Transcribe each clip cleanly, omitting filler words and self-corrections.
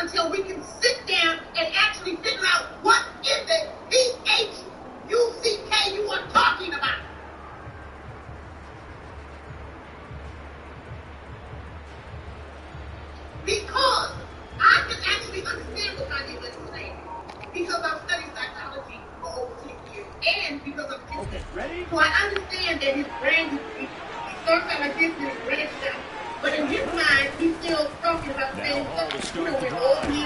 until we can sit down and actually figure out what is it P-H-U-C-K you are talking about. Because I can actually understand what Kanye West is saying. Because I've studied psychology for over 10 years. And because of this. Ready? So I understand that his brain, he starts out like this and his brain down. But in his mind, he's still talking about the same stuff. You know, over here,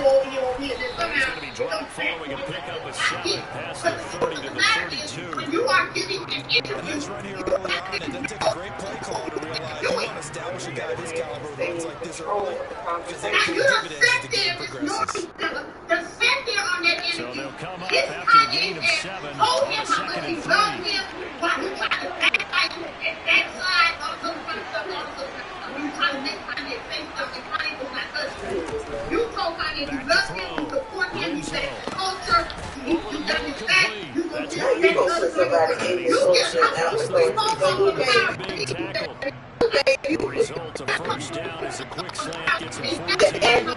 and then somehow it's going to be dropped following a pickup of 7 past the 30 to the 32. When you are giving an interview, and that's right here early on. It doesn't take a great play caller to realize you want to establish a guy of his caliber who runs like this early. Because they pay dividends as the game progresses. Just sat there on that interview. So they'll come up after the gain of 7 on a 2nd and 3. While he tried to backfight and backslide, all this other stuff, you trying to make Kanye say stuff and Kanye was not touching. You told Kanye you love him, you support him, you said culture, you got his back, you gonna get that other somebody. You get the result of first down is a quick slant, gets him 14 yards, and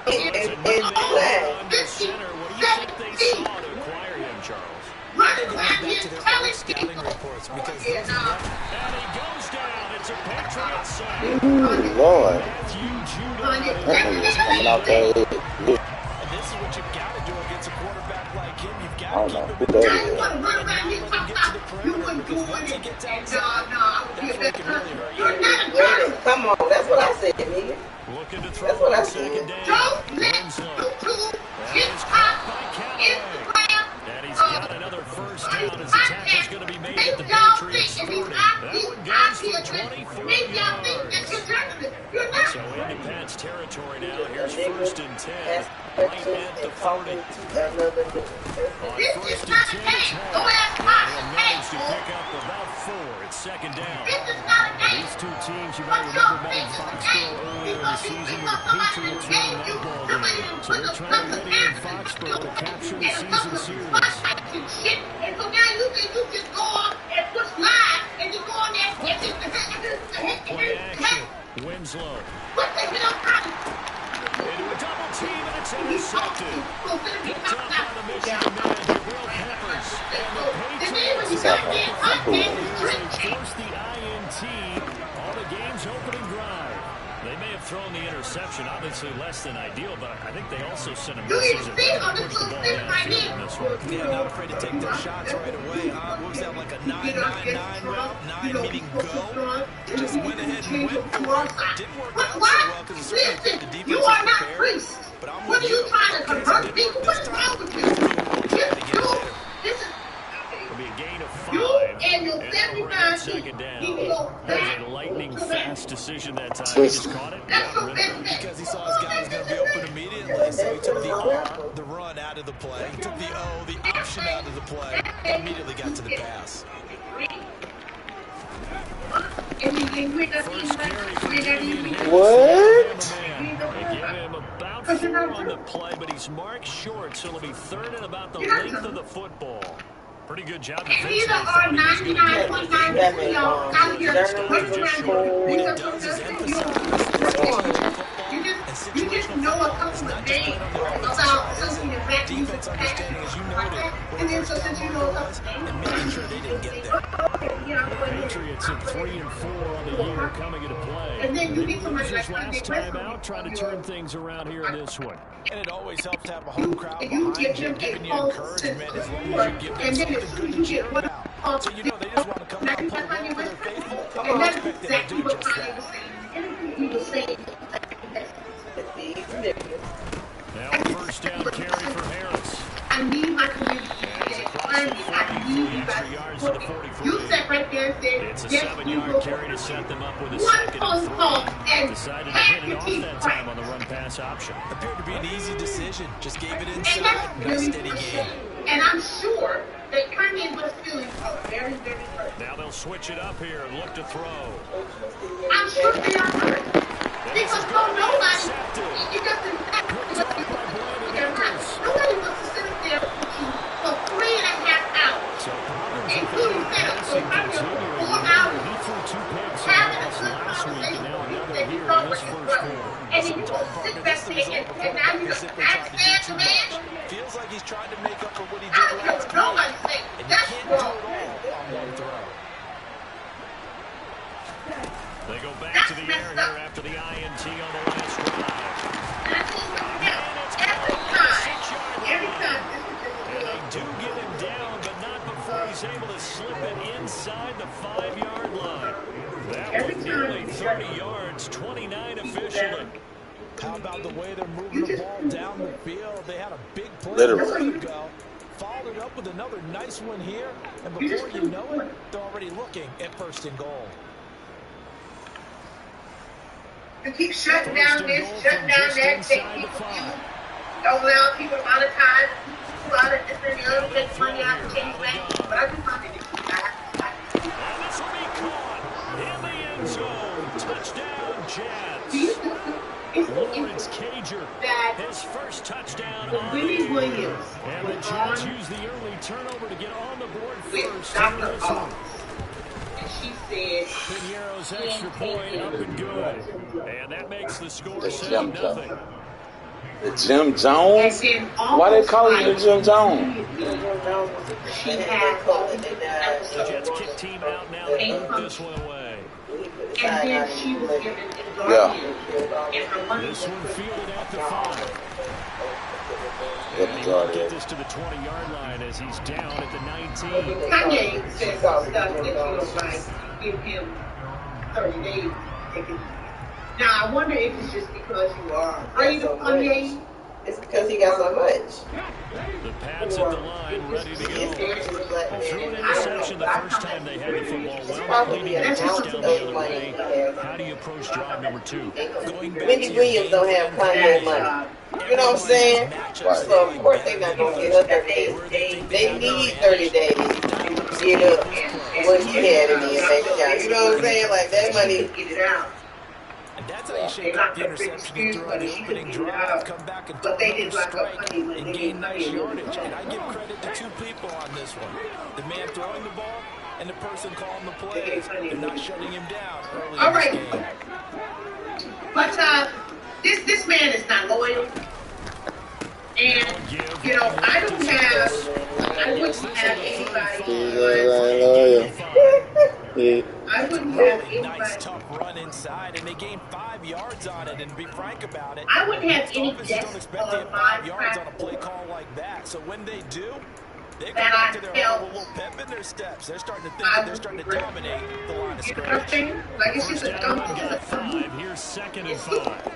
moving on to center. What do you think they saw to acquire him, Charles? They go back to their old scouting reports because those and he goes down. It's a Patriot sack. Lord. Matthew Judon. That thing is coming out there. And this is what you've got to do against a quarterback like him. You've got to keep him that you want to run around here and talk about you wouldn't do it. You're not a guy. Come on, that's what I said, nigga. Looking to throw on second down. Don't let YouTube, TikTok, Instagram, and he's got another first down as the tackle's going to be made at the Patriots 40. That one goes for 24 yards. So into Pat's territory now. Here's 1st and 10. Right at the 40. On 1st and 10, he'll manage to pick up about 4 at 2nd down. These two teams, you might remember, met in Foxborough earlier in the season with the Patriots winning that ball game. So they're trying to win in Foxborough to capture the season series. And so now you think you just go on and push live and you go on there and just Play action. Winslow. What the hell? Into a double team, and it's intercepted. Picked up by the Michigan man, Jabril Peppers. And the Patriots force the INT on the game's opening drive. They may have thrown the interception, obviously less than ideal, but I think they also sent a message that they can push the ball downfield in this one. Yeah, not afraid to take their shots right away, huh? What was that, like a 9-9-9 route? 9 meaning go? Just went ahead and went for it. Didn't work out so well because the defense you are not priests. But I'm what are you trying to convert people? What is wrong with you? This is It'll be a gain of 5. you and your 79 second down. You go That back. was a lightning fast decision that time. He just caught it. Got rid of it. because he saw his guy was going to be open immediately, so he took the R, the run, out of the play. He took the O, the option, out of the play, and immediately got to the pass. First carry for Damian Harris. What? They give him about 4 on the play, but he's marked short, so it'll be 3rd and about the length of the football. Pretty good job defensively. Either are 99.9% out here running What it around. does is emphasize You just know a couple of things about something that back you defense understanding, as you noted, and then so since you know a couple and making sure they didn't get there. Patriots at 3 and 4 on the year coming into play. and then you get somebody like Last time out, trying to turn things around here in this one. And it always helps to have a home crowd and you behind give you, them giving a you false encouragement as sense long of as you give them and then something as good soon to as you cheer get one about. So you know they just want to come out and play well for their faithful. Come and on, that's expect them to exactly do what just Kanye that. was saying. Everything he was saying. Now a first down carry for Harris. I need my community to get I need you guys to support me. You sat right there and said, It's a yes, 7-yard carry to set them up with a one 2nd phone and call 3. and Decided to half hit it your off teeth that right. time on the run-pass option. Appeared to be an easy decision. Just gave it And inside. that's Nice really steady frustrating. game. And I'm sure that Kanye was feeling very, very hurt. Now they'll switch it up here and look to throw. I'm sure they are hurt. Because nobody, it doesn't matter. Nobody wants to sit up there with you for 3.5 hours. So problems Including setup. So probably 4 hours. He threw 2 picks Having a last good week, and now conversation another that here you thought in was this his first brother. quarter. And then you go sit back there and now He's simply trying to do too much. Feels like he's trying to make up for what he did last week. And you can't do it all on one throw. They go back to the air here after the INT on the last drive. Every time. And they do get him down, but not before he's able to slip it inside the 5-yard line. That was nearly 30 yards, 29 officially. How about the way they're moving the ball down the field? They had a big play a minute ago. Followed it up with another nice one here. And before you know it, they're already looking at first and goal. You keep shutting down this, shutting down that, take people view. Don't allow people a lot of time. People out of different areas make money out of change back. But I just wanted to keep that. And this will be caught in the end zone. Touchdown, Jets. Lawrence Cager, his first touchdown on Willie Williams. And the Jets use the early turnover to get on the board first. And she said, Pinheiro's extra point up and good. And that makes the score 7-0. The Jim Jones? Why they call it the Jim Jones? She had The Jets kick team out now. They move this one away. and then she was given a guardian. And her money This one fielded at the 5. Yep, And he won't get this to the 20-yard line as he's down at the 19. Kanye said some stuff that you don't like. Give him 30 days to take it. Now, I wonder if it's just because you are afraid of Kanye. It's because he got so much. The Pats at the line, ready to go. Threw an interception the first time they had the football. Well, leading a touchdown the other way. How do you approach drive number 2? Wendy Williams don't have Kanye money. You know what I'm saying? So, of course, they're not going to get up 30 days. They need 30 days to get up what he had in the bank account. You know what I'm saying? Like, that money. Get it out. And that's how you shake up the interception and throw the opening drive, come back and throw another strike and gain nice yardage. And I give credit to two people on this one. The man throwing the ball and the person calling the plays and not shutting him down early All in this right. game. But this man is not loyal. And, you know, I wouldn't have anybody. I wouldn't have Really nice, anybody. tough run inside, and they gained 5 yards on it. And to be frank about it, I wouldn't have any offenses guess don't expect to of get my 5 yards on a play practice call like that. So when they do, they come that back I to their felt home with a little pep in their steps. They're starting to think that they're starting to dominate the line of you know what I'm scrimmage. saying? Like, it's just a dumb, Down it's got just a dumb. 5. Here's 2nd and 5.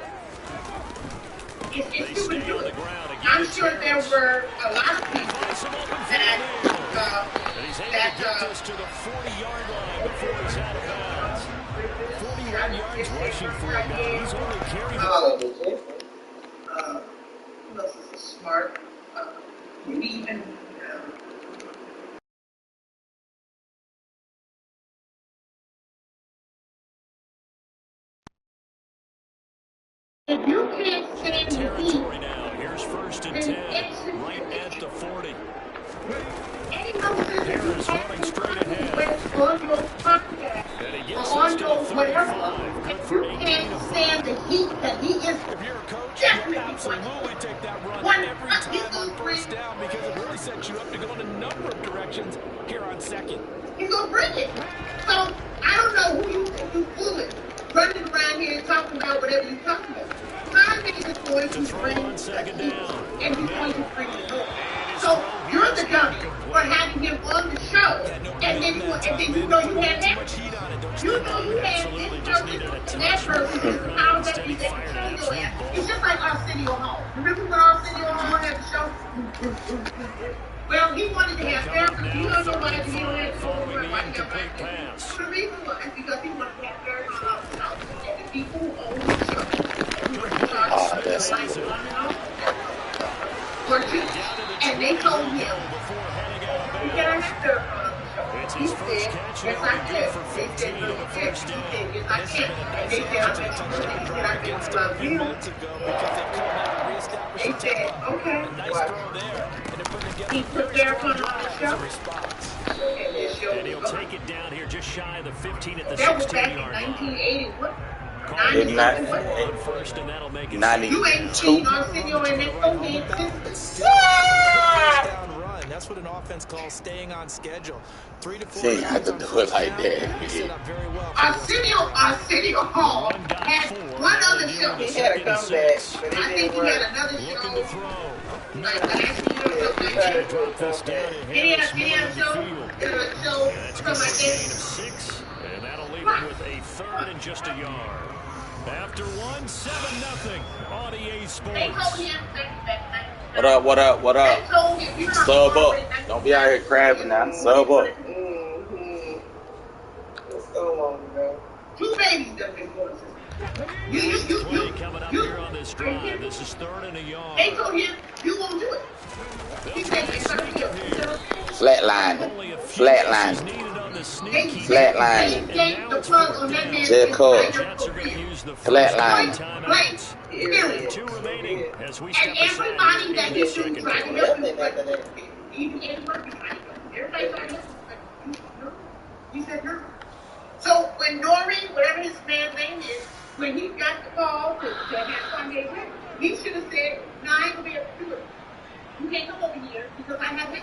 It's They stupid stay to on the it. ground again. I'm sure there were a lot of people Finds some open that, field. And he's able to get this to the 40-yard line before he's out of bounds. 41 yards rushing for him now. He's only carried who else is smart? Maybe even. If you can't stand the heat, territory now. Here's 1st and 10. Right at the 40. Harris running straight ahead. on your podcast, And he gets or this on to your the whatever, 35. Good if for you 18 can't of stand the heat that he is If you're a coach, definitely you absolutely take that run every time on first down because it really sets you up to go in a number of directions here on 2nd. he's gonna bring it. So I don't know who you think you fooling, running around here talking about whatever you're talking about. Kanye is going to bring the heat, and he's going to bring it home. So you're the dummy for having him on the show, and then you know you had that. You know you had this person and that person. This is how that they can kill your ass. It's just like Arsenio Hall. Remember when Arsenio Hall had the show? Well, he wanted to have therapy. You don't know why he don't have to go over and like that. The reason why is because he wanted to have therapy on the show. And the people who own the show, that's and they told him, you gotta have therapy on the show. He said, yes, I can. They said, no, you can't. He said, yes, I can. And they said, I'm not sure. He said, I can love you. They said, okay. He put therapy on the show. And he'll take it down here just shy of the 15 at the That was back in 16-yard line. 1980. What? Did not. 92. You ain't seen Arsenio and that cocaine system. That's what an offense calls staying on schedule. 3 to 4. See, I had to do it like that. Arsenio Hall had one other show. He had a comeback, but I it think didn't he had work. another show. Like last year or something like that. He had a show, something like that. And that'll leave him with a third and just a yard. After 7-0 on EA Sports. What up, what up, what up? Sub up. Don't be out here crabbing now. Sub up. It's so long ago. Two babies done been going Play coming up here on this drive. This is third and a yard. They told him, you won't do it. He said, it's not real. Flatline. Flatline. Flatline. Jet call. Flatline. Two remaining as we And step everybody that aside. you should try to help you, but even everybody trying to help you. He said no. So when Nori, whatever his man's name is, when he got the call to have Kanye ready, he should have said, no, I ain't gonna be able to do it. You can't come over here because I have it.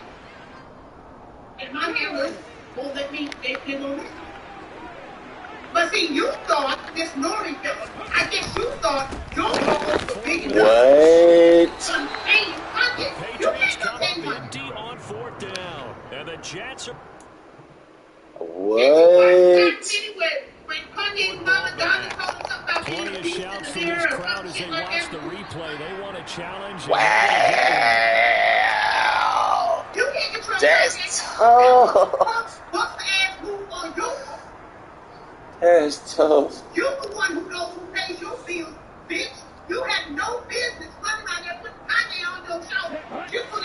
And my handlers won't let me, they won't let me. But see, you thought this Nori fella, I guess you thought your calls were big enough. What? Patriots come up empty on fourth down. And the Jets are... What? Plenty of shouts from this crowd as they watch the replay. They want a challenge. Wow. That's tough. That's tough. You're the one who knows who pays your bills, bitch. You have no business running out there putting Kanye on your shoulder.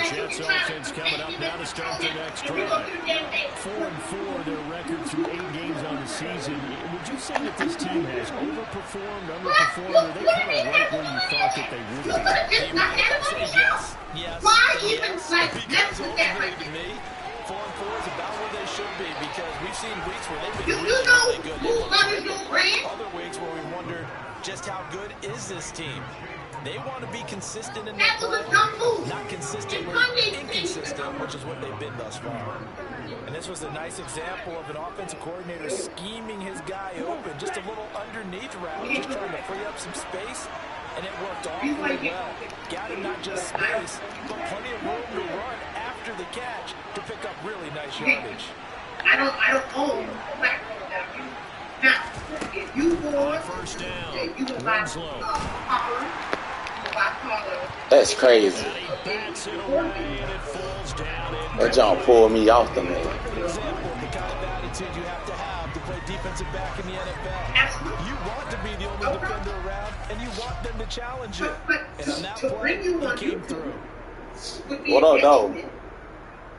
Jets offense coming up now to start the next drive. 4-4, their record through 8 games on the season. Would you say that this team has overperformed, underperformed, or are they kind of right where you thought that they would be? Yes. Why even like Because that's what that right ultimately, to me, 4-4 is about where they should be because we've seen weeks where they've You been know really good. who runs your brand? Other weeks where we wondered just how good is this team. They want to be consistent in their That was play, a dumb move. not consistently inconsistent, which is what they've been thus far. And this was a nice example of an offensive coordinator scheming his guy open, just a little underneath route, just trying to free up some space, and it worked awfully well. Got him not just space, but plenty of room to run after the catch to pick up really nice yardage. I don't own the platform that you. Now, if you want, First down. you can buy Popper, That's crazy. Bats it away and it falls down. That jump pulled me off the man. An example of the kind of attitude you have to play defensive back in the NFL. You want to be the only defender around, and you want them to challenge you. And on that play, he came through. What up, dog?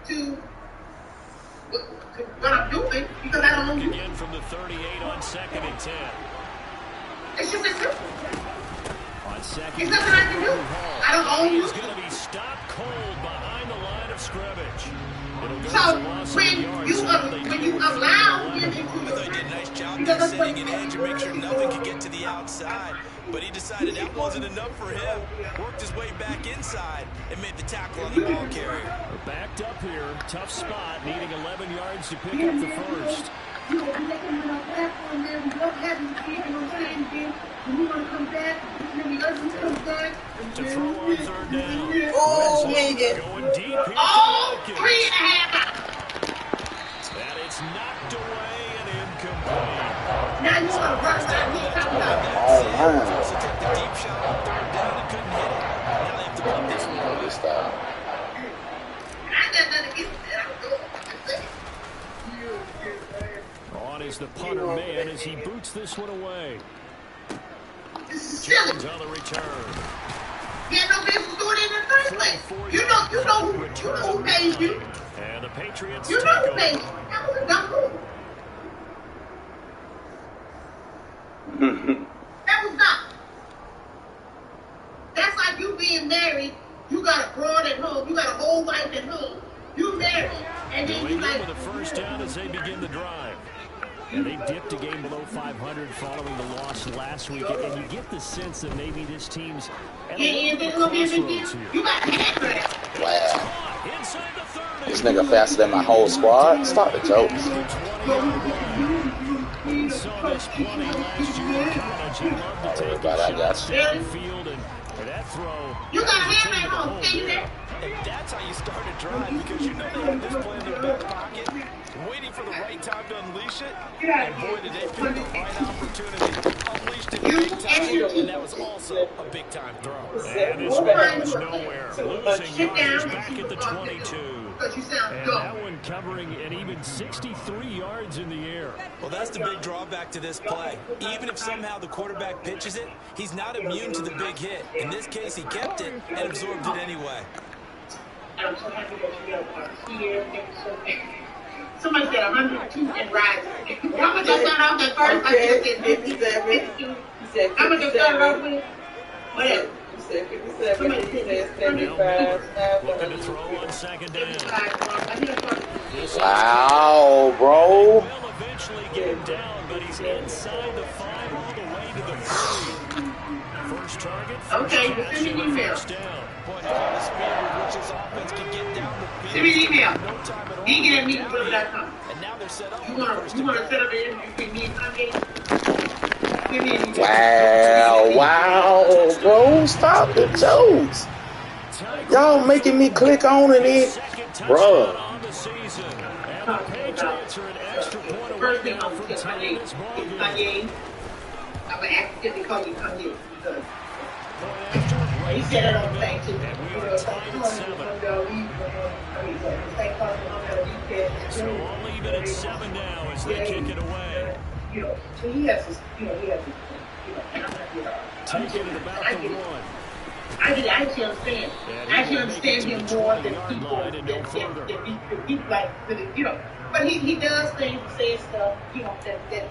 To what I'm doing because I don't own you. Again from the 38 on 2nd and 10. It's just a simple. On second, It's nothing I can do. I don't own you. he's going to be stopped cold behind the line of scrimmage. It'll go So to loss of when yards. you allow him into I thought he did a nice job because just that's what setting an edge and make sure nothing could get to the outside. But he decided that wasn't enough for him. Worked his way back inside and made the tackle on the ball carrier. We're backed up here. Tough spot. Needing 11 yards to pick up the first. You know, we let him on our platform there. We don't have him here, you know what I'm saying? Then when we want to come back, then the other one comes back. To throw on third down. Oh, man. Going deep here. Oh, to 3.5. And it's knocked away and incomplete. Now you want to rush that here, come down. Oh, man. Also took the deep shot on third down and couldn't hit it. Now they have to put this one away. Stop. I got nothing against it. I'm good. On is the punter man as he boots this one away. This is silly. Jones on the return. He had no business doing it in the first place. You know who paid you. And the Patriots You take know who over. paid you. That was a dumb move. That was dumb. That's like you being married. You got a broad at home. You got a whole wife at home. You married. And then New you England like, with a first down as they begin the drive. And they dipped a game below 500 following the loss last week. And you get the sense that maybe this team's at a crossroads here. Wow. This nigga faster than my whole squad. Stop the jokes. We saw this plenty last year in college. He loved to take Everybody, I got you. field and that throw. You got a hand at home. Stay there. And that's how you start a drive, because you know they have this play in their back pocket, waiting for the right time to unleash it. And boy, did they pick the right opportunity. Unleashed it big time, and that was also a big-time throw. And this one was nowhere. Losing yards back at the 22. And that one covering an even 63 yards in the air. Well, that's the big drawback to this play. Even if somehow the quarterback pitches it, he's not immune to the big hit. In this case, he kept it and absorbed it anyway. I'm so happy that you got here. Somebody said 102 and rising. How much I started off at first? I just said 57. How much I started off with? Whatever. You said 57. You said 75. Looking to throw on second down. Wow, bro. Will eventually get him down, but he's inside the 5 all the way to the 3. First target, first catch, first down. Point out the speed with which this offense can get down the field. Send me an email. No time at all. You can get me whatever.com. And now they're set up. You want to set up an interview with me and Kanye? Give me an email. Wow, bro. Stop the jokes. Y'all making me click on it, bro. First thing I'm going to Kanye is Kanye. I'm going to accidentally call you Kanye because he said it on the thing too. So only even at 7 now as they kick it away. So he has this, he has this, Taking it about the 1. I actually understand. I actually understand him more than people like, but he does things, says stuff, that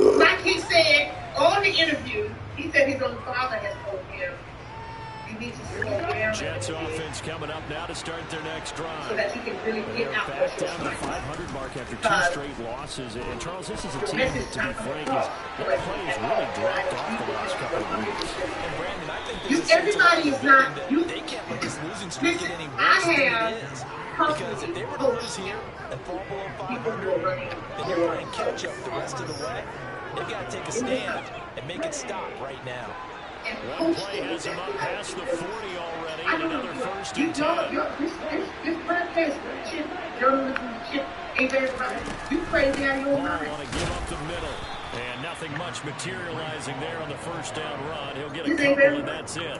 like he said on the interview, he said his own father has told him he needs to slow down. Jets offense coming up now to start their next drive. So that he can really get out back down to the 500 mark after 2 straight losses. And Charles, this is a team that, to be frank, that play has really dropped off the last couple of weeks. And Brandon, I think there's everybody is not. They can't let this losing streak get any worse than it is. Because if they were to lose here and fall below 500, then they're playing catch up the rest of the way. They've got to take a stand and make it stop right now. One play has him up past the 40 already, and another first and 10. This broadcast shit, journalism shit, ain't very right. You crazy out of your mind. Want to give up the middle, and nothing much materializing there on the first down run. He'll get a couple, and that's it.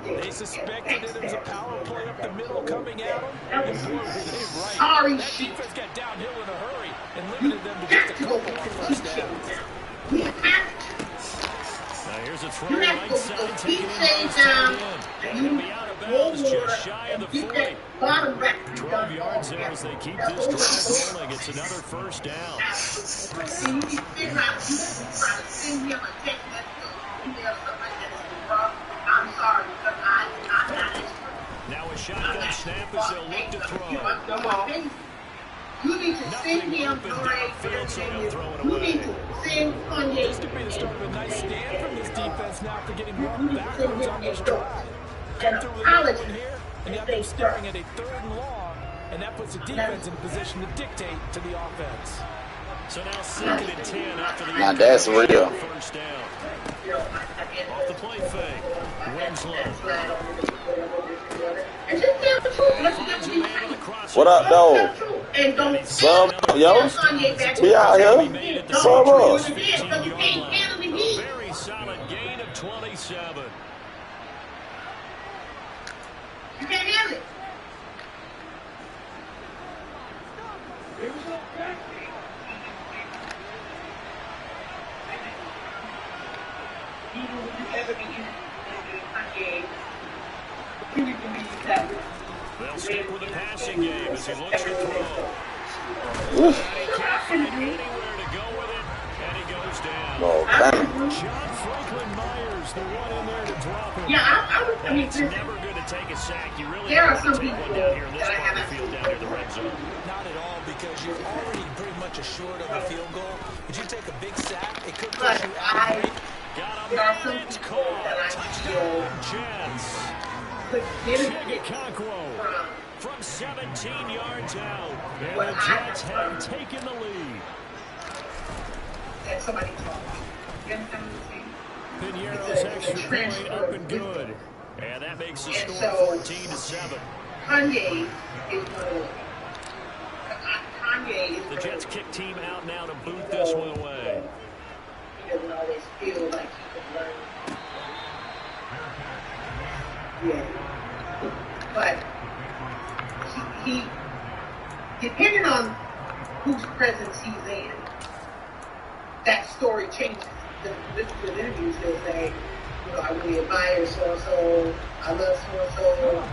They suspected that it was a power play up the middle coming at them. And boy, were they right. Sorry, that defense got downhill in a hurry and limited them to just a couple of first downs. Now here's a throw You have right to side, go taking deep it stage in. down, And and he'll you be out of roll bounds water just shy of and the get 40. that bottom back. 12 yards there as they keep this drive rolling. It's another first down. See, you can figure out, you can try to send him a text message or email something like that. I'm sorry, because I'm not expert. Now a shotgun snap as they'll look to throw. You need to send him You need to send Kanye. This could be the start of a nice stand from this defense now after getting walked backwards on this drive. Come through with another one here, and you have them staring at a 3rd and long, and that puts the defense in a position to dictate to the offense. So now 2nd and 10 after the Now that's real. first down. Off the play fake. Winslow. What up, though? Sub up, yo. We out here. Sub up. Very solid gain of 27. You can't have it. They'll stick with the passing game as he looks to throw. He can't find anywhere to go with it, and he goes down. Oh, damn. John Franklin Myers, the one in there to drop him. Yeah, I mean, it's never good to take a sack. You really there are have some to take people one down here in this that I part of the haven't field, down near the red zone. Not at all, because you're already pretty much assured of a field goal. If you take a big sack, it could push you out of the ring. There are some people that I feel could benefit from 17 yards out. And the Jets have taken the lead. And somebody talk. You understand what I'm saying? Pinheiro's extra point up and good. And that makes the score 14-7. Kanye is the Jets kick team out now to boot this one away. He doesn't always feel like he can learn. Yeah. But he depending on whose presence he's in, that story changes. The interviews, they'll say, you know, I really admire so-and-so, I love so-and-so.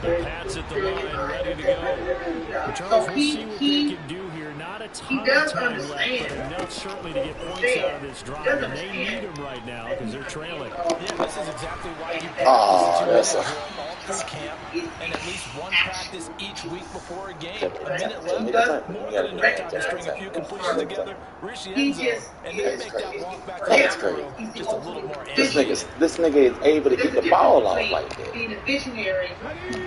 The Pats at the line, ready to go. So we'll see what they can do here. Not a ton does of time understand. left, but enough certainly to get points out of this drive. And they need him right now because they're trailing. Yeah, this is exactly why you that's all through camp and at least one practice each week before a game. A minute left, more than enough time to string a few completions together, reach the end zone, and then make that walk back to the field just a little more this nigga is able to get the ball off like that. Being a visionary,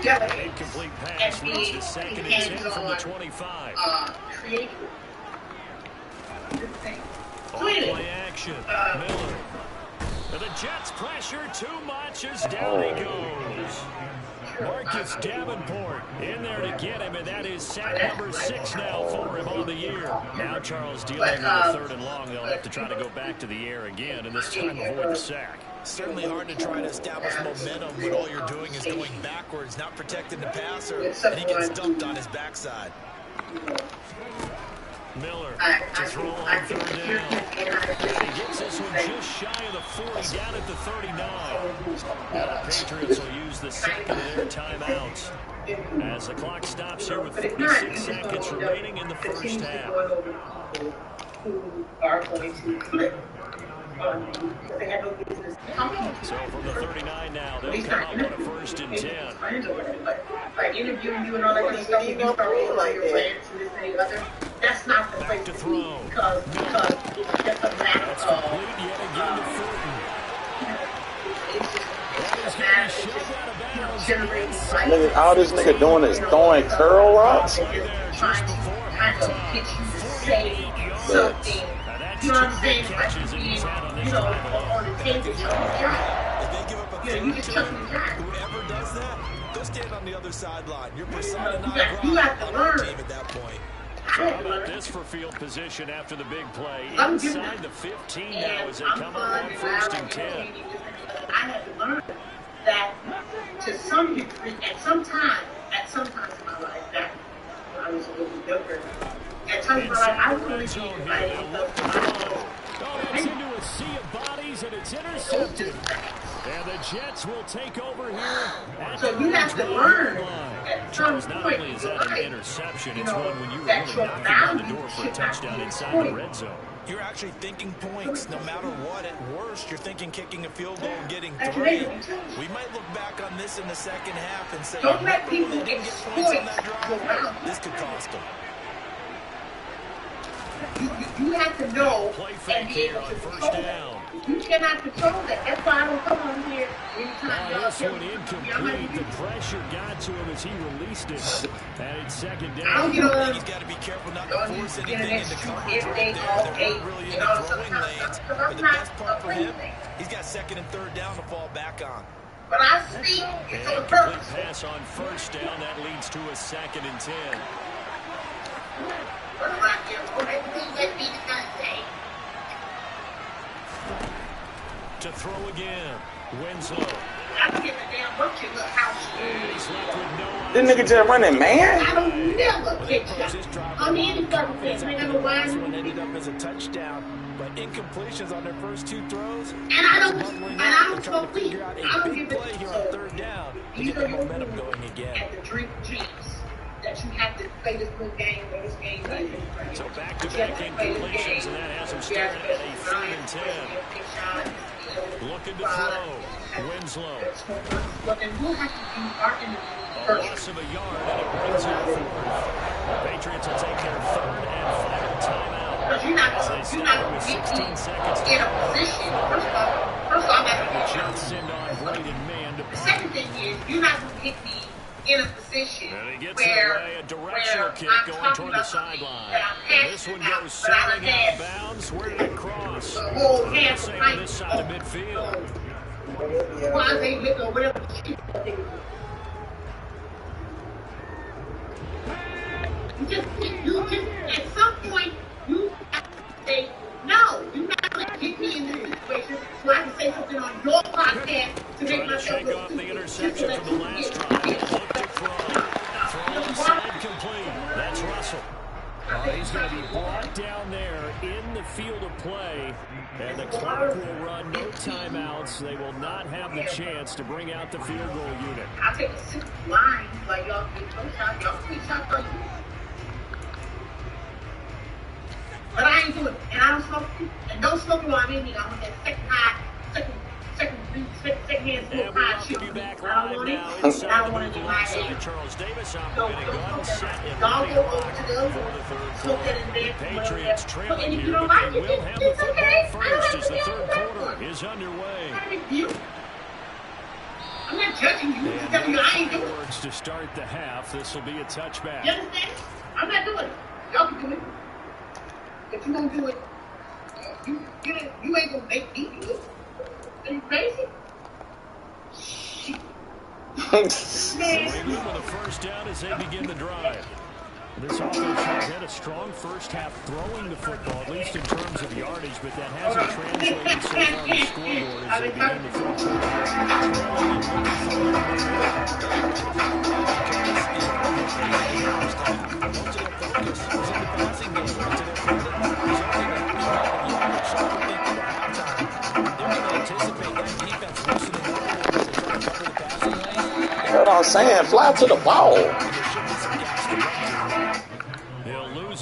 Incomplete pass reached the 2nd and 10 from the 25. Creative. Play action. Miller. The Jets pressure too much as down he goes. Marcus Davenport in there to get him, and that is sack number 6 now for him on the year. Now Charles dealing with a 3rd and long. They'll have to try to go back to the air again, and this time avoid the sack. Certainly hard to try to establish momentum when all you're doing is going backwards, not protecting the passer, and he gets dumped on his backside. Miller to throw on 3rd down. And he gets this one just shy of the 40, down at the 39. Now the Patriots will use the 2nd of their timeouts as the clock stops here with 46 seconds remaining in the first half. Who are going to flip. So from the 39 now, they'll come up on a 1st and 10. Like interviewing you and all that kind of stuff, you don't like your friends and this and the other. That's not the place to throw. Because it's just a matter of. Complete yet again to Fulton. It's just a matter of generating Nigga, all this nigga doing is throwing curl rocks. Trying to kind of get you to say something. You know what I'm saying? Like being, on the table, If they give up a you just chuck the time. whoever does that, go stand on the other sideline. You're persona non You got to learn. team at that point. So how about this for field position after the big play? Inside the 15 now as they come up on 1st and 10. I had to learn that to some degree, at some times in my life, that when I was a little younger, at times in my life, I really need somebody else. It's into a sea of bodies, and it's intercepted. And the Jets will take over here. So you have to learn at some Charles, not point only in is your that an life, interception, you it's know, one when you were that really your knocking on the value door for a should not touchdown be inside the pointed. red zone. You're actually thinking points no matter what. At worst, you're thinking kicking a field goal and getting That's 3. amazing. We might look back on this in the second half and say, Don't let people they didn't get exploit points on that your drive. mouth. This could cost them. You have to know Play and fake be here able on to 1st control down. that. You cannot control that. That's why I don't come on here anytime y'all This tell one me. incomplete. The pressure got to him as he released it. And it's 2nd I down. don't get on. He's got to be careful not to Don't force get anything an into excuse coverage every right day, there. all They're day, not really in and all the this throwing other lanes. stuff. But the I'm best part for not him, afraid. he's got 2nd and 3rd down to fall back on. But I speak for the Incomplete purpose. pass on 1st down. That leads to a 2nd and 10. But I'm not here for everything that be done today. To throw again. Winslow. I don't give a damn what you look how she He's left with no This nigga just running, man. I don't never get you. I'm any fucking thing. This Man, I'm lying. one ended up as a touchdown, but incompletions on their first 2 throws. And I don't They're trying to believe. figure out I a don't big give play it here on so 3rd down to these get are the your momentum people going again. at the drink Jeeps that you have to play this good game or this game. So back-to-back incompletions, and that has him staring at a 3rd and 10. Looking to throw. Winslow. And we'll have to do our interview. A loss of a yard, and it brings up 4th. Patriots will take their 3rd and final timeout. Because you're not going to get me in a position. First of all, I'm not going to get you. Send on Blade and man to the second thing is, you're not going to get me in a position where I'm talking about something that I'm passionate about, but I'm out of bounds. Where did it cross? The whole half on this side of midfield. Why they look or whatever. You just, at some point, you have to say, no, you're not going to get me in this situation, so I can say something on your podcast to make myself look stupid. The interception from the last drive. Look to throw inside complete. That's Russell. He's going to be brought down there in the field of play, and the clock will run. No timeouts. They will not have the chance to bring out the field goal unit. I'll take a 6 line like y'all get no shots. Y'all can shots on you. But I ain't doing it. And I don't smoke. And don't smoke while I'm in here. I want that second hand smoke high shit. I don't want it. And I don't want it in my head. Charles Davis Y'all go over to the other one. Smoke that in bed. Patriots trailing and if here, you don't but like they it, will have the it's okay. football first as the 3rd quarter is underway. I'm not judging you. I'm telling you I ain't doing it. Words to start the half. This will be a touchback. You understand? I'm not doing it. Y'all can do it. If you don't do it, you ain't gonna make me do it. Are you crazy? Shit. New England with a first down as they begin the drive. This offense has had a strong first half throwing the football, at least in terms of yardage, but that hasn't translated so far on the scoreboard as they begin the third What I'm saying, fly to the ball.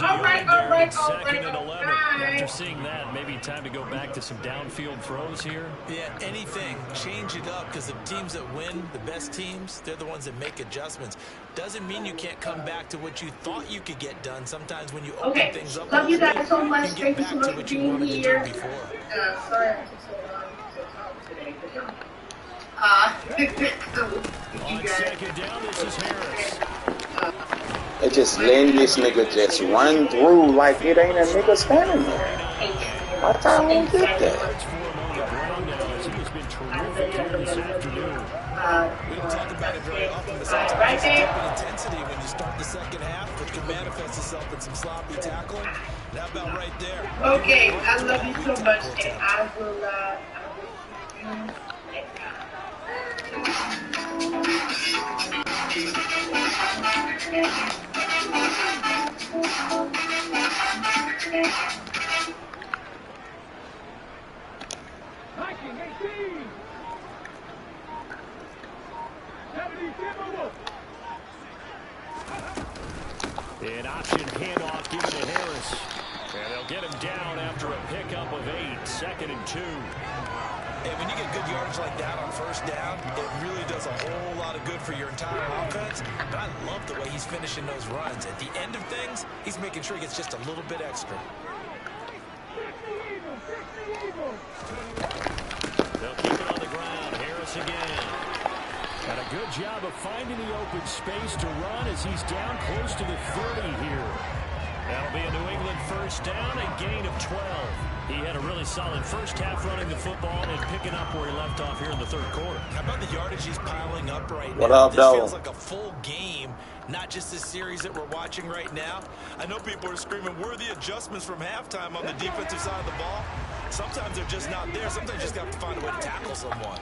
All right. Second and 11. After seeing that, maybe time to go back to some downfield throws here. Yeah, anything. Change it up, because the teams that win, the best teams, they're the ones that make adjustments. Doesn't mean you can't come back to what you thought you could get done. Sometimes when you open things up, love you guys so much. you can get back to what you wanted to do before. Sorry I took so long today. On second down, this is Harris. They just letting this nigga just run through like it ain't a nigga standing there. I don't get that. He has been terrific here this afternoon. We don't talk about it very often, but sometimes it's intensity when you start the second half, which can manifest itself in some sloppy tackling. How about right there? Okay, I love you so much, and I will see you next time. An option handoff given to Harris. And they'll get him down after a pickup of 8. 2nd and 2. And when you get good yardage like that on first down, it really does a whole lot of good for your entire offense. But I love the way he's finishing those runs. At the end of things, he's making sure he gets just a little bit extra. They'll keep it on the ground. Harris again. And a good job of finding the open space to run as he's down close to the 30 here. That'll be a New England first down, a gain of 12. He had a really solid first half running the football and picking up where he left off here in the 3rd quarter. How about the yardage he's piling up right now? What up, this though? feels like a full game, not just this series that we're watching right now. I know people are screaming, where are the adjustments from halftime on the defensive side of the ball? Sometimes they're just not there. Sometimes you just got to find a way to tackle someone.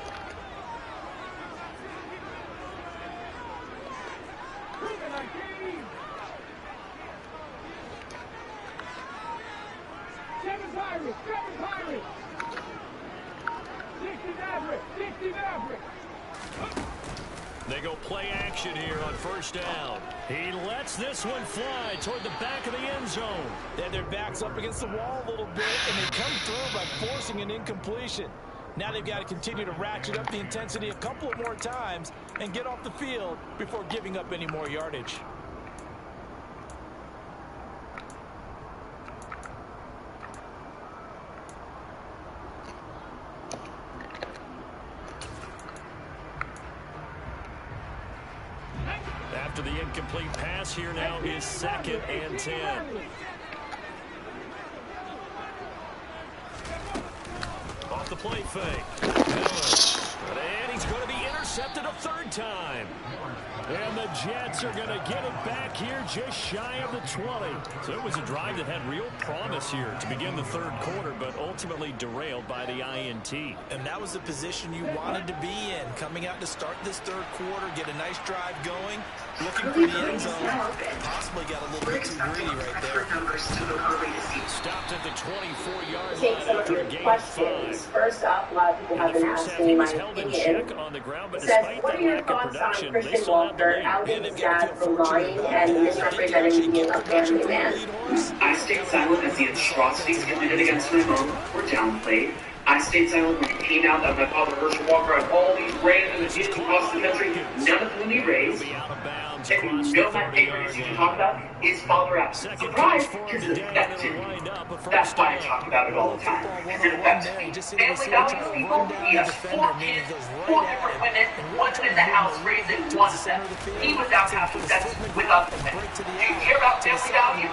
They go play action here on first down. He lets this one fly toward the back of the end zone. Yeah, their back's up against the wall a little bit, and they come through by forcing an incompletion. Now they've got to continue to ratchet up the intensity a couple of more times and get off the field before giving up any more yardage. After the incomplete pass, here now is 2nd and 10. Off the play fake. And he's going to be intercepted a 3rd time. And the Jets are going to get it back here just shy of the 20. So it was a drive that had real promise here to begin the 3rd quarter, but ultimately derailed by the INT. And that was the position you wanted to be in. Coming out to start this 3rd quarter, get a nice drive going, looking for the end zone. Possibly got a little bit too greedy right there. Stopped at the 24-yard line Take some of after your a gain of questions. 5. First off, a lot of people have been asking my opinion. On the ground, but It says, despite what are that your lack of thoughts on production, they Christian still have the Walker lead. outing his dad for lying and misrepresenting being a family man? I stayed silent as the atrocities committed against my mom were downplayed. I stayed silent when it came out that my father, Herschel Walker, had all these random abuse across the country, none of whom he raised. And you know my favorite issue to talk about is Father Out. Surprise, because it affected me. That's why I talk about it all the time, because it affected me. Family values people, he has 4 kids, 4 different women, one in the house raising one of them. He was out having sex with other men. Do you care about family values?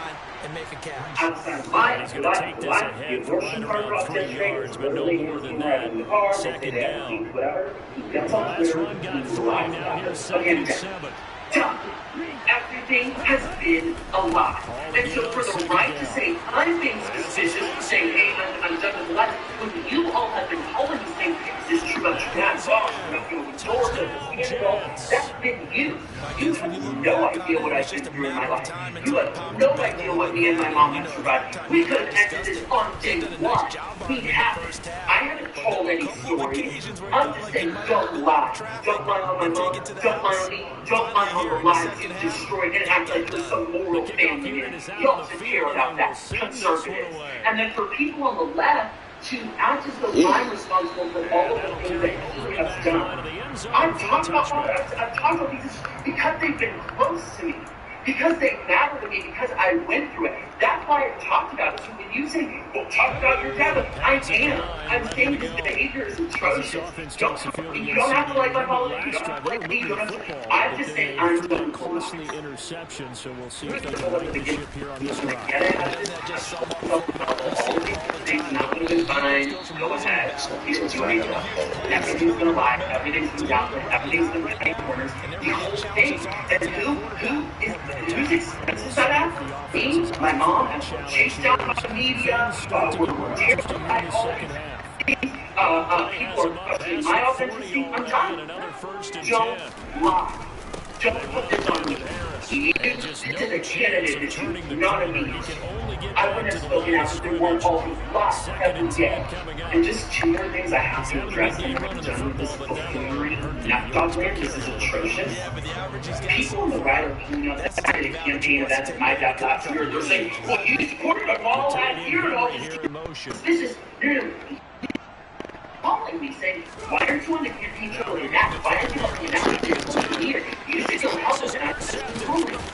Outside line, He's going to take this ahead for right around 3 yards, but no more than that. 2nd down. Last run got 3, now here's 2nd and 7. Everything has been a lie. And so for the right to say I'm being suspicious, saying, hey, I'm done with the life, when you all have been calling the same things is true about your dad's boss, about your daughter, that's been you. You have no idea what I've been through in my life. You have no idea what me and my mom have survived. We could have ended this on day 1. We haven't. I haven't told any stories. I'm just saying, don't lie. Don't lie on my mom. Don't lie on me. Don't lie on the lives you've destroyed and act like there's some moral family man. You also care about that. Conservatives. And then for people on the left to act as though I'm responsible for all of the things that he has done. I've talked about these because they've been close to me. Because they matter to me, because I went through it. That's why I talked about it. So when you say, well, talk about your dad, I am. I'm saying his behavior is atrocious. You don't have to like my politics. You don't have to like me. You don't have to. I'm just saying I'm going to costly interception, so we'll see if they can right the ship here on this drive. Things not going to be fine. Go ahead. Everything's going to lie. Everything's going to downplay. Everything's going to take corners. The whole thing. And who's expenses at that? Me, my mom, chased down by the media, we're terrified, all these things. People are questioning my authenticity. I'm done. Don't lie. Don't put this on me. This is a candidate issue, not a me. I wouldn't have spoken out if there weren't all these lies every day. And just 2 more things I have to address, and I'm done with this buffoonery. Dogland, this is atrocious. People on the right are pulling up that campaign events at my dad last year. They're saying, well, you supported a mall last year and all these. This is calling me saying, why aren't you on the campaign trail in that? Why aren't you helping me out here? You should still help us out.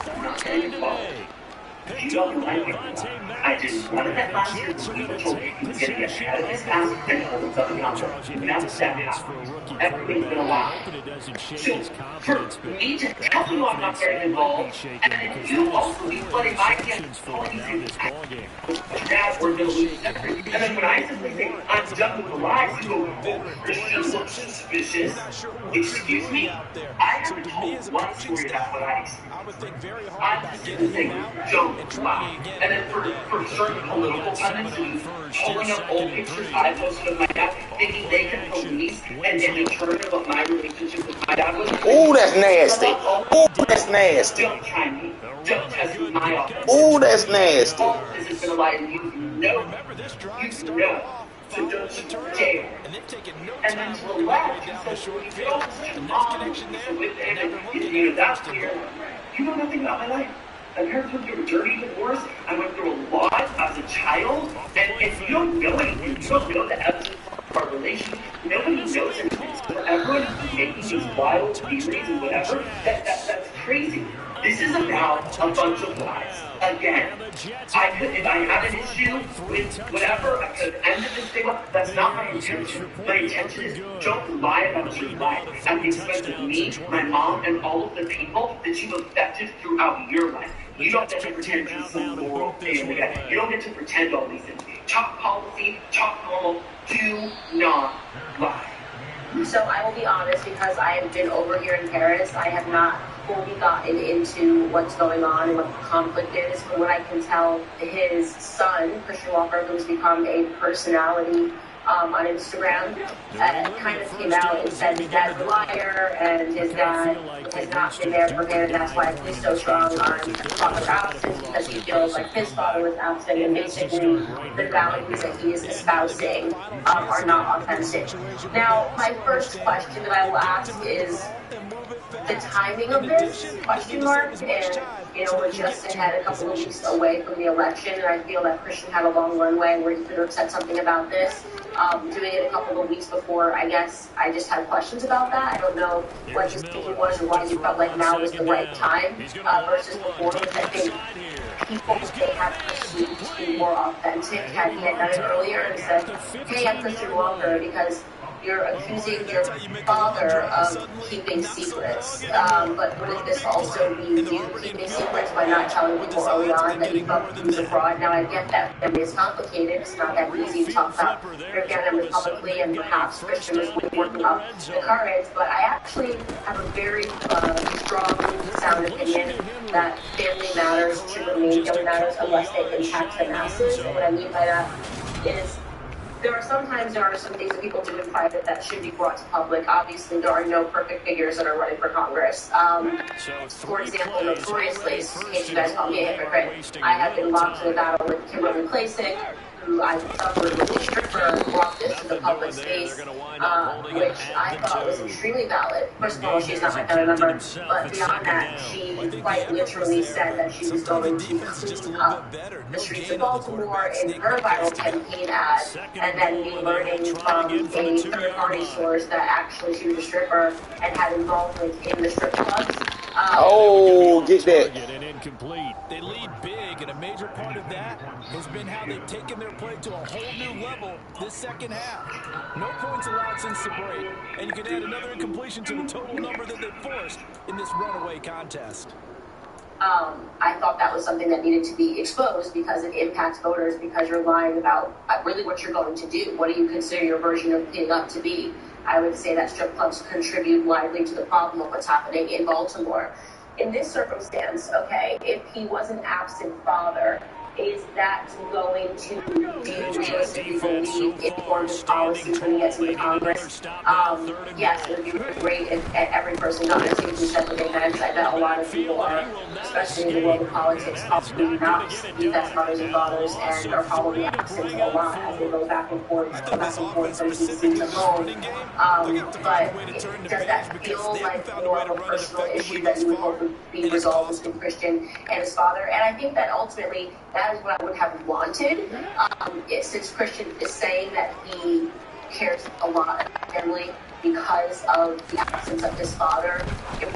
I'm not getting involved. You don't like me. I did one of that last year when people told me he was going to get ahead of his past and hold himself accountable. And that's exactly how everything's been a lie. So for me to tell you I'm not getting involved, and then you also be flooding my hands calling me saying, Dad, we're going to lose everything. And then when I simply say, I'm done with the lies, you go, oh, Christian looks suspicious. Excuse me? I haven't told one story about what I experienced. I'm just saying, don't lie. And then for certain political pundits who pulling up old pictures I posted of my dad, thinking they can police and determine what my relationship with my dad was. Ooh, that's nasty. Ooh, that's nasty. Don't try me. Don't test my office. Ooh, that's nasty. All this is going to lie, and you know. You know. to go to jail. And then to the left, he says, well, you did all this to your mom, and with him, and you know, that's weird. You know nothing about my life. My parents went through a dirty divorce. I went through a lot as a child. And if you don't know anything, you don't know the essence of our relationship. Nobody knows anything. So for everyone making these wild theories and whatever, that's crazy. This is about a bunch of lies. Again, if I had an issue with whatever, I could have ended this thing up. That's not my intention. My intention is don't lie about your life at the expense of me, my mom, and all of the people that you've affected throughout your life. You don't get to pretend to be some moral family guy. You don't get to pretend all these things. Talk policy, talk normal, do not lie. So I will be honest, because I have been over here in Paris, I have not fully gotten into what's going on and what the conflict is. From what I can tell, his son, Christian Walker, who's become a personality on Instagram, kind of came out and said his dad's a liar and his dad has not been there for him, and that's why he's so strong on father absence, because he feels like his father was absent, and basically the values that he is espousing are not authentic. Now, my first question that I will ask is the timing of this, question mark, and we're just ahead a couple of weeks away from the election, and I feel that Christian had a long runway where he could have said something about this. Doing it a couple of weeks before, I guess I just had questions about that. I don't know what his thinking was or why he felt like now was the right time versus before, because I think people they have perceived to be more authentic had he had done it earlier and said, hey, I'm Christian Walker, because you're accusing your father of keeping secrets. But would this also be you keeping secrets by not telling people early on that you felt he was a fraud? Now, I get that family is complicated. It's not that easy to talk about your family publicly, and perhaps Christian is working up the courage. But I actually have a very strong, sound opinion that family matters should remain family matters unless they impact the masses. And what I mean by that is, there are some things that people do in private that should be brought to public. Obviously, there are no perfect figures that are running for Congress. For example, notoriously, in case you guys call me a hypocrite, I have been locked in a battle with Kimberly Klacik, who I suffered with a stripper, brought this to the public space, which I thought was extremely valid. First of all, she's not my family member, but beyond that, she quite literally said that she was going to clean up the streets of Baltimore in her viral campaign ad, and then me learning from a third-party source that actually she was a stripper and had involvement in the strip clubs. Get that. They lead big, and a major part of that has been how they've taken their play to a whole new level this second half. No points allowed since the break, and you can add another incompletion to the total number that they forced in this runaway contest. I thought that was something that needed to be exposed because it impacts voters, because you're lying about really what you're going to do. What do you consider your version of cleaning up to be? I would say that strip clubs contribute widely to the problem of what's happening in Baltimore. In this circumstance, okay, if he was an absent father, is that going to be realistically believed informed his policies when he gets into Congress? Yes, it would be really great if every person got to see what he said what they meant. I bet a lot of people are, especially in the world of politics, probably not speak as mothers and fathers and are probably absent a lot as they go back and forth from DC to home. But does that feel like more of a personal issue that you would hope would be resolved between Christian and his father? And I think that ultimately that is what I would have wanted. Since Christian is saying that he cares a lot about family because of the absence of his father, it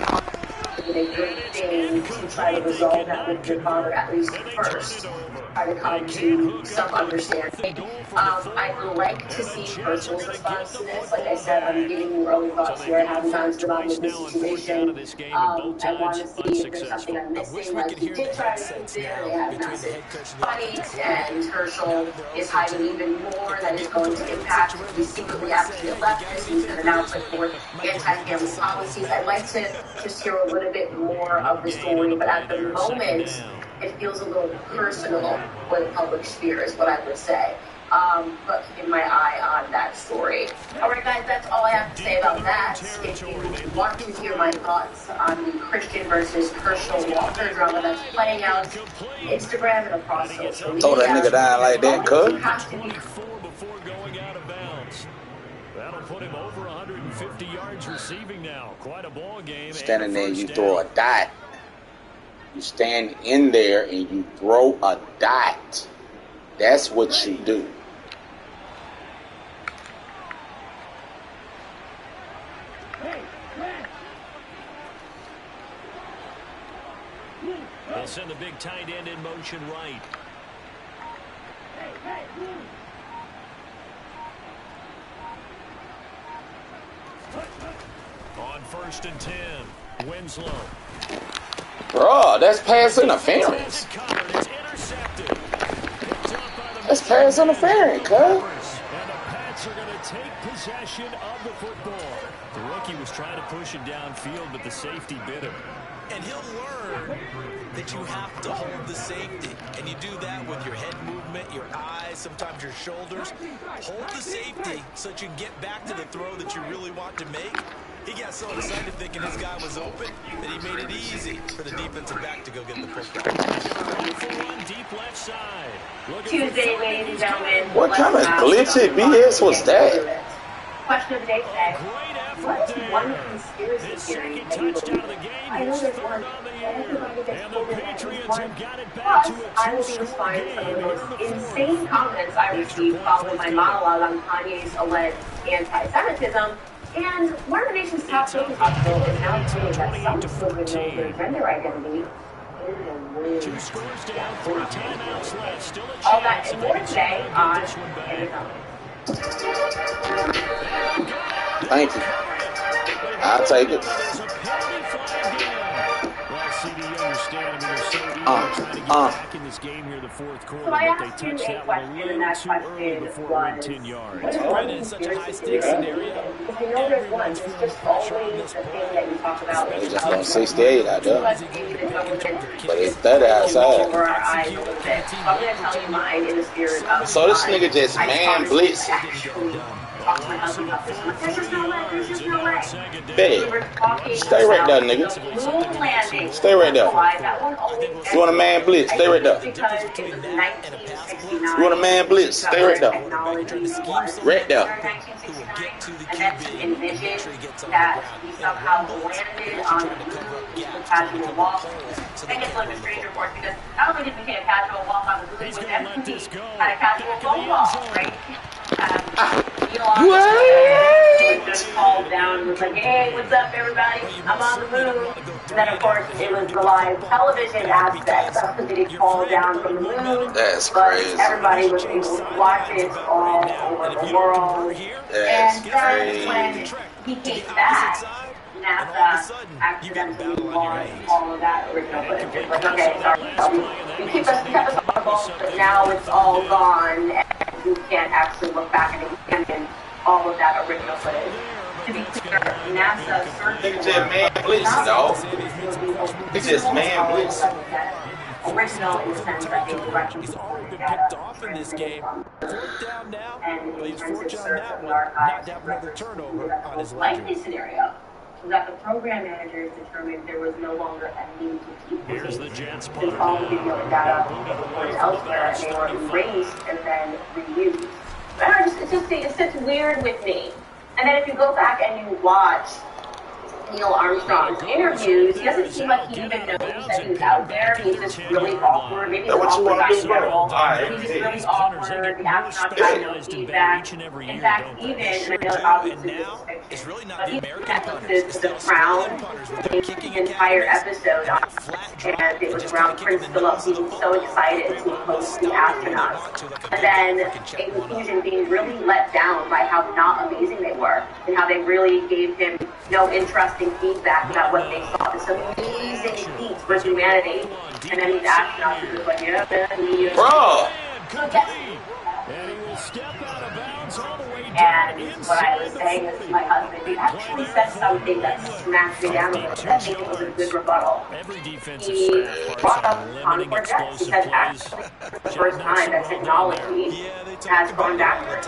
would be a good thing to try to resolve that with your father at least first. Try to come to some understanding. I would like to see Herschel's response to this. Like I said, I'm giving you early thoughts here. I haven't gotten to the bottom of this situation. I want to see if there's something I'm missing. Like he did try to consider they have a massive fight, and Herschel is hiding even more. That is going to impact. He's secretly actually a leftist. He's going to now put forth anti-family policies. I'd like to just hear a little bit more of the story, but at the moment, it feels a little personal for the public sphere is what I would say. But keeping my eye on that story. Alright guys, that's all I have to say about that. If you want to hear my thoughts on the Christian versus Herschel Walker drama that's playing out Instagram and across social media, Throw that nigga down like that, cuz. You have to be 250 yards receiving now. Quite a ball game. Standing there, you throw a dot. You stand in there and you throw a dot. That's what you do. They'll send the big tight end in motion right. On 1st and 10, Winslow. Bro, that's pass interference. That's pass interference, cuz. And the Pats are going to take possession of the football. The rookie was trying to push it downfield, but the safety bit him. And he'll learn that you have to hold the safety. And you do that with your head movement, your eyes, sometimes your shoulders. Hold the safety so that you can get back to the throw that you really want to make. He got so excited thinking his guy was open that he made it easy for the defensive back to go get the football. Deep left side. Tuesday, ladies and gentlemen. What kind of glitchy BS was that? Question of the day today. What is one conspiracy theory that you believe? I know there's one. Everybody gets pulled in at least one. Plus, I will be responding to some of the most insane comments I received following my monologue on Kanye's alleged anti-Semitism. And one of the nation's top focus hospitals is now claiming that some children know their gender identity. Two scores down, 3 timeouts left. Still a chance. All that and more today on NFL. Thank you. I'll take it. So I asked you a question, and that question was, what is one conspiracy theory? Because I know there's one. It's just always the thing that you talk about. It's just on 68 out there. But it's 30 outside. Over our eyes a little bit. So I'm going to tell you mine in the spirit of. So this nigga just man blitz. Talk to my husband about this. There's just no way. There's just no way. Bad. Stay right there, nigga. Moon landing. Stay right there. That one always. You want a man blitz? Stay right there. Because it was 1969. You want a man blitz? Stay right there. Right there. And then to envision that we somehow landed on the moon with casual walk. That gets a little bit strange, of course, because not only did we take a casual walk on the moon, but then we had a casual phone call, right? Elon just called down and was like, hey, what's up, everybody? I'm on the moon. And then, of course, it was the live television aspect of the call down from the moon. That's but crazy. Everybody was able to watch it all over the world. That's and crazy. then when he came back, NASA accidentally lost all of that original footage. It's like, okay, sorry, we kept us on the ball, but now it's all gone, and you can't actually look back and examine all of that original footage. To be clear, NASA searched It's just man blitz, dog. It's just man blitz. original in the sense that they directly He's already been picked off in this game. 4th down now, but he's fortunate on that one not to have another turnover on his ledger. Likely scenario was that the program managers determined there was no longer a need to keep the tape. Since all the video and data was recorded elsewhere, and they were erased and then reused. But it's just weird with me. And then if you go back and you watch Neil Armstrong's interviews, he doesn't seem like he even knows that he's out there. He's just really awkward. Maybe he's awkward guy in general. He's just really awkward. The astronauts got no feedback. In fact, even, and I know obviously this is fiction, but he connected to the crown the entire episode on, and it was around Prince Philip being so excited to host the astronauts. And then in conclusion being really let down by how not amazing they were, and how they really gave him no interesting feedback about what they saw. This amazing feat for humanity. And then these astronauts are just like, yeah, man, Bro! And what I was saying is to my husband, he actually said something that smacked me down a little bit. I think it was a good rebuttal. He brought up Concord jets. He said, actually, for the first time that technology has gone backwards.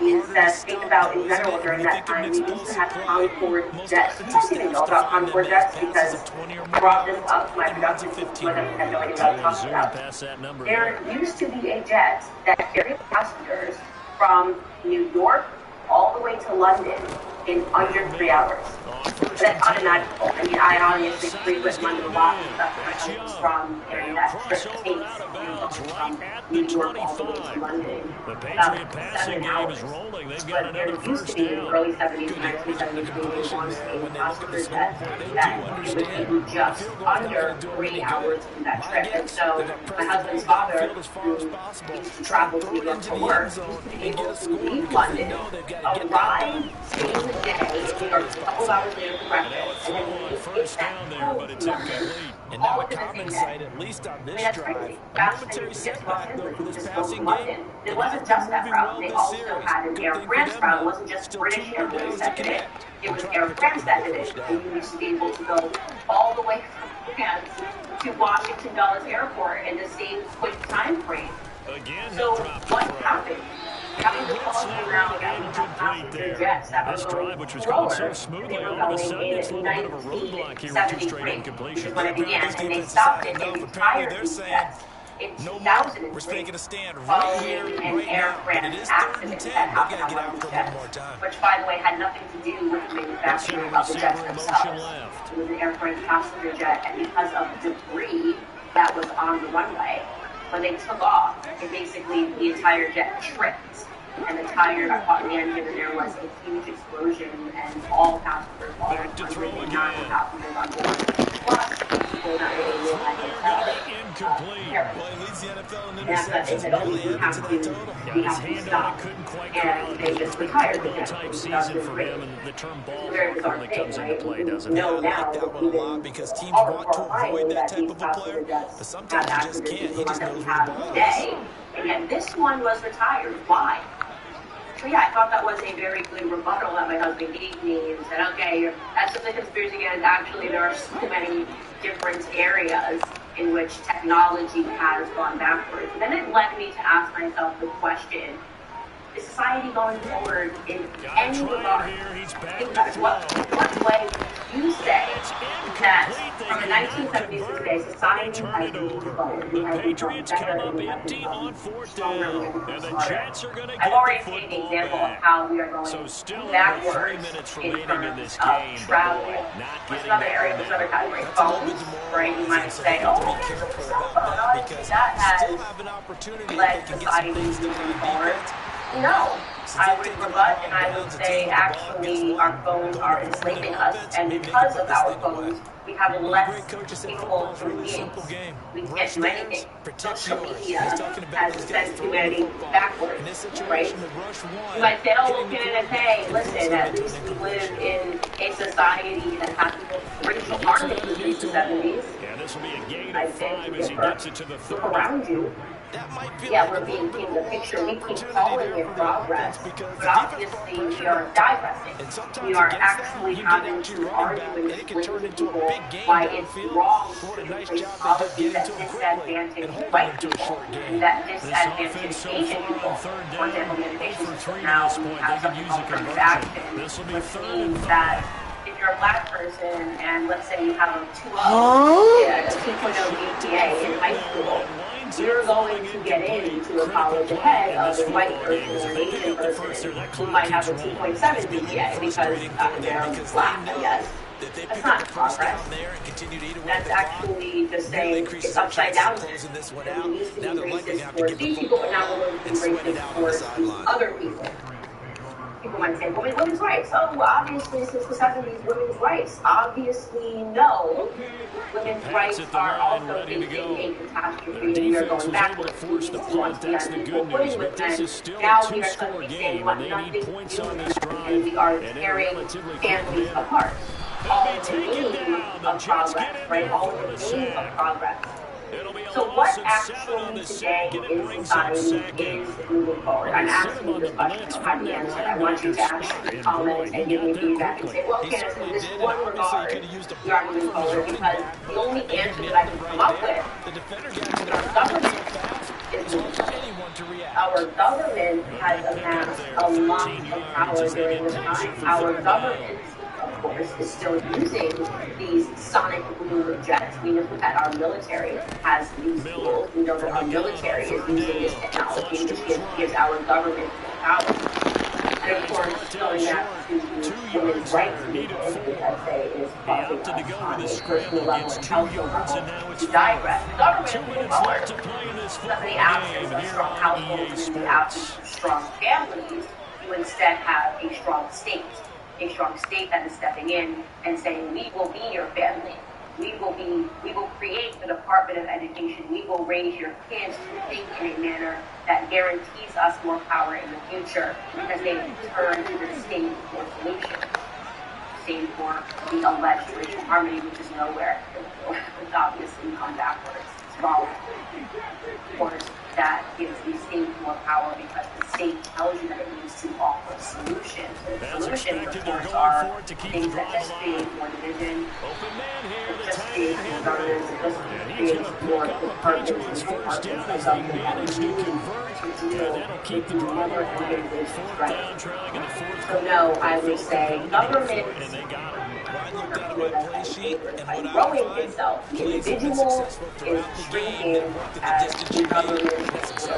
He says, think about in general during that time, we used to have Concord jets. I didn't know about Concord jets because I brought this up to my production team when I had no idea what I was talking about. There used to be a jet that carried passengers from New York all the way to London in under 3 hours. That's unimaginable. I mean, I obviously frequent London a lot because that's where my husband's from, and that trip takes going from New York all the way to London about 7 hours. But there used to be in the early 70s and 1970s when we were on a passenger jet that it would take me just under 3 hours to do that trip. And so my husband's father, who used to travel to New York for work, used to be able to leave London, arrive, stay in the day, New York, a couple of hours later for breakfast, and then leave, get back home to London. And now a common sight, at least on this drive, a momentary setback though for this passing game. It wasn't just that route. They also had an Air France route. It wasn't just British Airways that did it. It was Air France that did it. And you used to be able to go all the way from France to Washington Dulles Airport in the same quick time frame. So what happened? Having the calls around that we have passenger jets that were going slower, and they were going in 1973, which is when it began, and they stopped it and retired these jets in 2003 following an Air France accident that happened on one of these jets, which, by the way, had nothing to do with the manufacturing of the jets themselves. It was an Air France passenger jet, and because of debris that was on the runway, when they took off, it basically, the entire jet tripped, and the tire got caught in the engine, and there was a huge explosion, and all passengers, all 109 passengers on board, plus people that really realized Well, it leads the NFL in interceptions. and that we have to stop, and they just retired the jet in 2003. Very bizarre thing, right? No, now, even because teams want to avoid that type of a player, but sometimes you just can't. He just knows where the ball is. And yet this one was retired. Why? So yeah, I thought that was a very good rebuttal that my husband gave me and said, okay, that's just a conspiracy against. Actually, there are so many different areas in which technology has gone backwards. And then it led me to ask myself the question, is society going forward in any regard? Think about it. What way would you say that from the 1970s to today, society has moved forward? We have become better, we have become stronger, we have become smarter. I've already seen an example of how we are going backwards in terms of traveling. What's another area, what's another category? Phones, right? You might say, oh, there's a cell phone. Obviously, that has led society to move forward. No, I would rebut and I would say actually our phones are enslaving us, and because of our phones, we have less capable human beings. We can't do anything. Social media has sent humanity backwards, right? You might say, oh, hey, listen, at least we live in a society that has racial harmony since the 70s. I think look around you. Yeah, we're being in the picture. We keep calling it progress, but obviously we are digressing. We are actually having to argue and explain to people why it's wrong to place policies that disadvantage white people and that disadvantage Asian people. For example, the education system now has something called affirmative action, which means that if you're a black person and let's say you have a 2.0 GPA in high school, you're going to get into a college ahead of a white person or an Asian person who might have a 2.7 GPA because they're black, I guess. That's not progress. That's actually just saying it's upside down. And we used to be racist towards these people, but now we're going to be racist towards these other people. People might say, well, women's rights. Oh, obviously, since the 70s, women's rights. Obviously, no. Women's rights are also facing a catastrophe, and we are going backwards. We used to want to be on equal footing with men. Now we are suddenly saying what nothing to do with women, and we are tearing families apart. All in the name of progress, right? All in the name of progress. So what actually today in society is moving forward? I'm asking you this question. I don't have the answer. I want you to actually comment and give me feedback and say, well, Candace, in this one regard, we are moving forward because the only answer that I can come up with is our government is moving forward. Our government has amassed a lot of power during this time. Our government, of course, is still using these sonic boom jets. We know that our military has these tools. We know that our military is using this technology, which gives our government power. And of course, going back to women's rights movement, which I say is causing us on a personal level and household level to digress. The government is hard. Because in the absence of strong households and in the absence of strong families, you instead have a strong state. A strong state that is stepping in and saying, we will be your family. We will create the Department of Education. We will raise your kids to think in a manner that guarantees us more power in the future because they turn to the state for solutions. Same for the alleged racial harmony, which is nowhere. It's obviously come backwards. It's wrong. Of course, that gives the state more power because the state tells you that it needs to offer solutions. And the solutions, of course, are things that just create more division, just create more governance, it just creates more departments and departments of government that are due to deal with the never-ending basis, right? So no, I would say government is growing itself. The individual is shrinking as the government grows.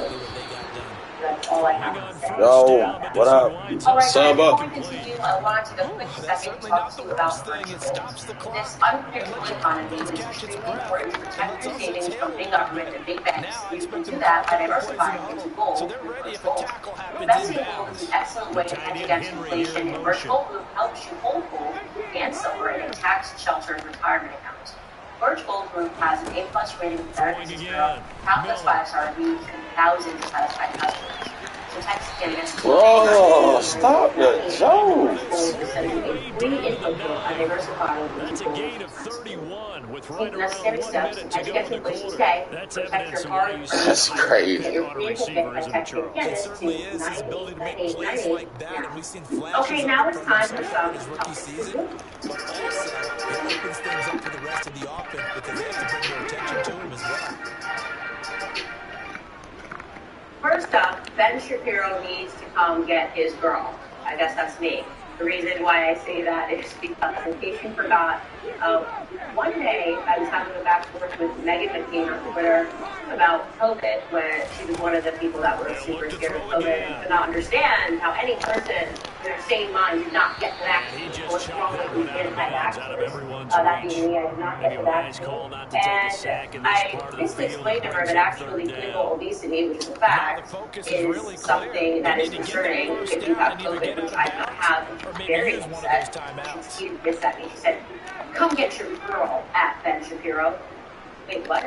That's all I have to say. Yo, what up? All right, Sub up. before we continue, I want to take a quick second to talk to you about virtuals. This unpredictable economy is extremely important to protect your savings from big government and big banks. You can do that by diversifying into gold with Birch Gold. Investing in gold is an excellent way to hedge against inflation, and Birch Gold Group helps you hold gold and silver in a tax-sheltered retirement account. Birch Gold Group has an A+ rating with American Bureau, countless 5-star reviews, and thousands of satisfied customers. So text against Bro, stop the jokes. That's a gain of 31 with right around 1 minute to go in the quarter. That's evidence of why you That's crazy. your receiver isn't Charles. It certainly is. His ability to make plays like that, and we've seen flashes Okay, now it's time for some his rookie season, but also it opens things up for the rest of the offense because they have to bring their attention to him as well. First up, Ben Shapiro needs to come get his girl. I guess that's me. The reason why I say that is because, in case you forgot, one day I was having a back and forth with Megan McCain on Twitter about COVID, when she was one of the people that were super scared of COVID and could not understand how any person in their sane mind did not get the vaccine. What's wrong with these anti-vaxxers? That being me, I did not get the vaccine. And I basically explained to her that actually clinical obesity, which is a fact, is something that is concerning if you have COVID, which I don't have. Very upset. She gets at me. She said, "Come get your girl at Ben Shapiro." Wait, what?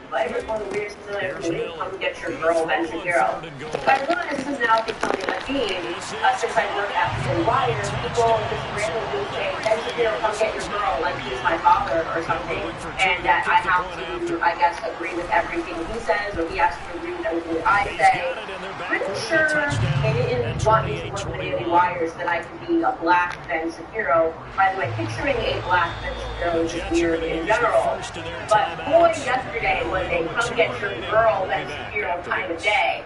What? It was one of the weirdest things I've ever seen. Come get your girl, Ben Shapiro. But I realize this is now becoming a theme since I work at the Wire. People just randomly say, "Ben Shapiro, come get your girl," like he's my father or something, and that I have to, I guess, agree with everything he says, or he has to agree with everything that I say. Pretty sure they didn't want me to work for the Daily Wires that I could be a black Ben Shapiro. By the way, picturing a black Ben Shapiro is just weird in general. But boy, yesterday was a come get your girl Ben Shapiro kind of day.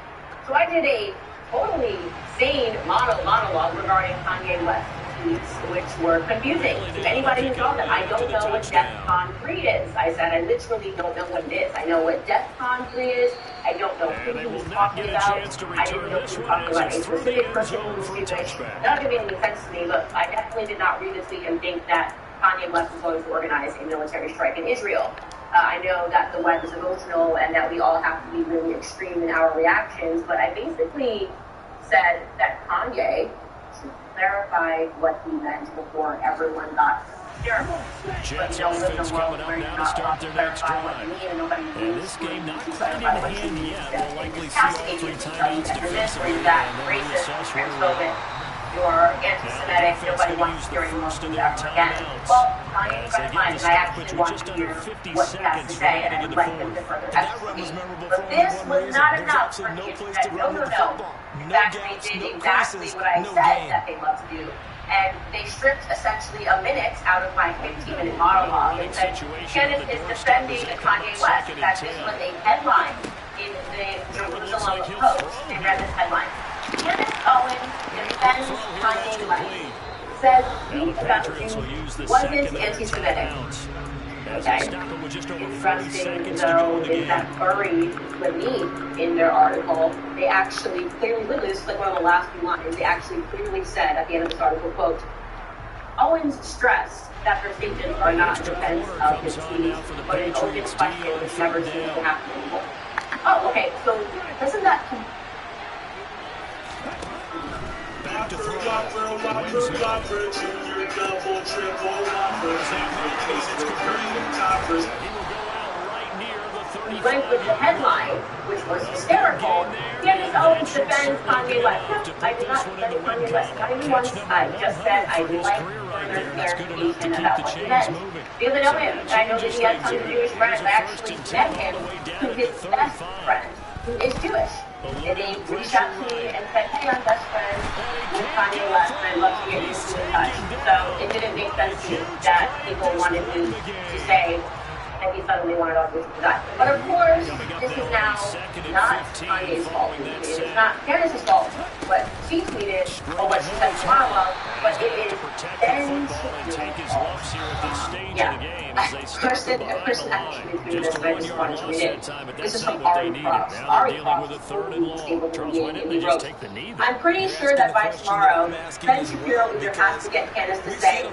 So I did a totally sane monologue regarding Kanye West's tweets, which were confusing to anybody who saw them. I don't know what DEFCON 3 is. I said I literally don't know what it is. I know what DEFCON 3 is. I don't know who he was talking about. I didn't know he was talking about a specific person who was stupid. That didn't make any sense to me. Look, I definitely did not read this tweet and think that Kanye West was going to organize a military strike in Israel. I know that the web is emotional and that we all have to be really extreme in our reactions, but I basically said that Kanye should clarify what he meant before everyone got terrible. Jets offense coming up now to start their next drive. And this game not quite in hand yet. We'll likely see all 3 timeouts defensively, and then we'll assess where we're at. You're anti-Semitic, nobody wants to hear any more from that again. Well, Kanye is mine, and I actually want to hear what he has to say, and I'd like him to further explain. But this was not enough for me to say, no. In fact, they did exactly what I said that they love to do. And they stripped essentially a minute out of my 15-minute monologue and said, Kenneth is defending Kanye West. In fact, this was a headline in the Jerusalem Post. They read this headline. Kenneth Owen defends Kanye West. Says tweet about Jews wasn't anti-Semitic. Okay? Interesting, though, is that buried beneath in their article, they actually clearly, literally, this is like one of the last few lines, they actually clearly said at the end of this article, quote, Owens stressed that procedures are not in defense of his team, but an open question which never seems to happen anymore. Oh, okay, so doesn't that... Back to throw. Junior, double, triple, He went with the headline, which was hysterical. Candace Owens defends Kanye West. I did not defend Kanye West, not even once. I just said I would like further clarification about what he meant. Because I know him, and I know that he has tons of Jewish friends. I actually met him to his best friend, who is Jewish. And they reached out to me and said, hey, I'm best friends with Kanye West, and I'd love to get you in touch. So it didn't make sense to me that people wanted me to say that he suddenly wanted all this to die. But of course, this is now not Kanye's fault. It is not Candace's fault what she tweeted or what she said tomorrow, but it is Ben's fault. Yeah, a person actually tweeted this, and I just wanted to read it. This is from Ari Cross. Ari Cross was able to read it, and he wrote, I'm pretty sure that by tomorrow, Ben Shapiro either has to get Candace to say,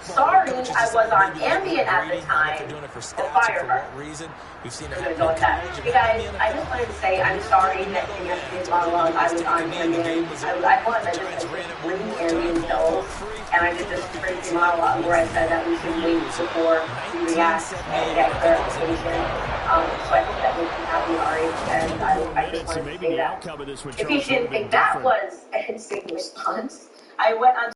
sorry, I was on Ambien at the time, or fire her. I'm going to go with that. You guys, I just wanted to say I'm sorry that in yesterday's monologue I was on Ambien. I just really Ambien pills, and I did this crazy monologue where I said that we should wait before we react and get clarification. So I hope that makes you happy, Ari, and I just wanted to say that. If you didn't think that was an insane response, I went on